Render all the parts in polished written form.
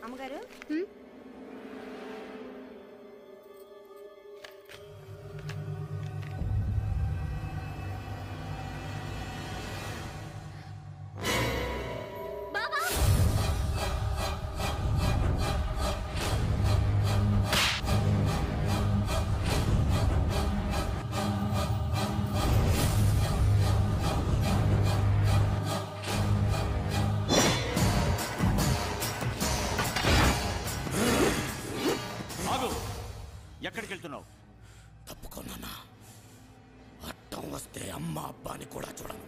అమ్మగారు ఎక్కడికి వెళ్తున్నావు? తప్పుకున్నా అట్టం వస్తే అమ్మ అబ్బాని కూడా చూడను.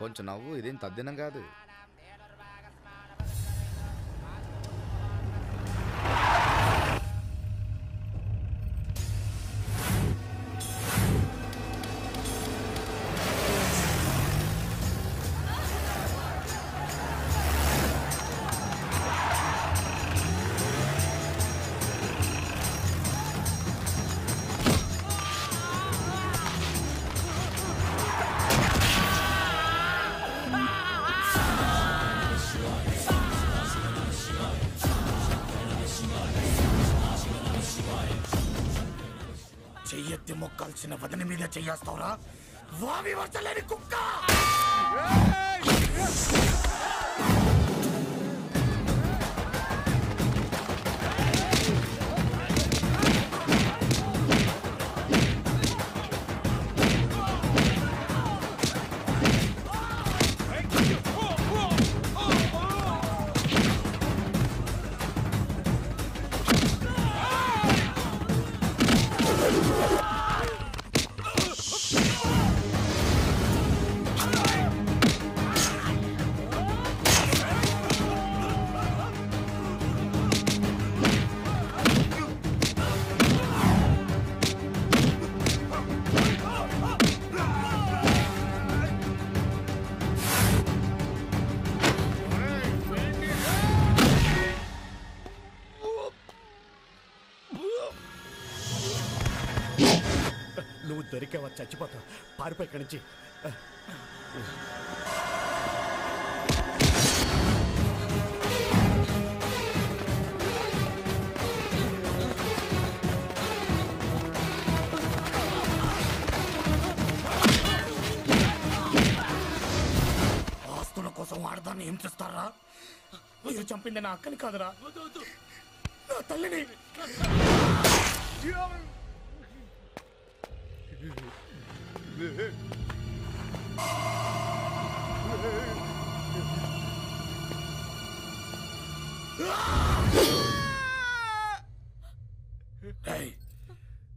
కొంచెం నవ్వు, ఇదేం తద్దినం కాదు. చెయ్యెత్తి మొక్కాల్సిన వదిన మీద చెయ్యేస్తావురా వావి వర్చలేని కుక్క. నువ్వు దొరికేవా చచ్చిపోతావు, పారిపోయి ఇక్కడి నుంచి. ఆస్తుల కోసం ఆడదాన్ని ఏం చేస్తారా? మీరు చంపింది నా అక్కని కాదురా, నా తల్లిని.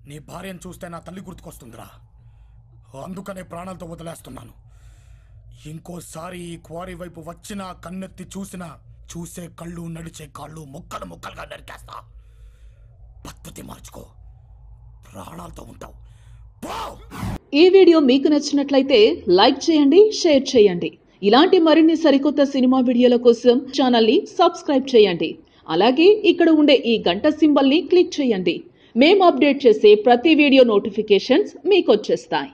నీ భార్యను చూస్తే నా తల్లి గుర్తుకొస్తుందిరా, అందుకనే ప్రాణాలతో వదిలేస్తున్నాను. ఇంకోసారి ఈ క్వారీ వైపు వచ్చినా కన్నెత్తి చూసినా చూసే కళ్ళు నడిచే కాళ్ళు ముక్కలు ముక్కలుగా నరికేస్తా. పద్ధతి మార్చుకో, ప్రాణాలతో ఉంటావు. ఈ వీడియో మీకు నచ్చినట్లయితే లైక్ చేయండి, షేర్ చేయండి. ఇలాంటి మరిన్ని సరికొత్త సినిమా వీడియోల కోసం ఛానల్ని సబ్స్క్రైబ్ చేయండి. అలాగే ఇక్కడ ఉండే ఈ గంట సింబల్ని క్లిక్ చేయండి. మేము అప్డేట్ చేసే ప్రతి వీడియో నోటిఫికేషన్స్ మీకు వచ్చేస్తాయి.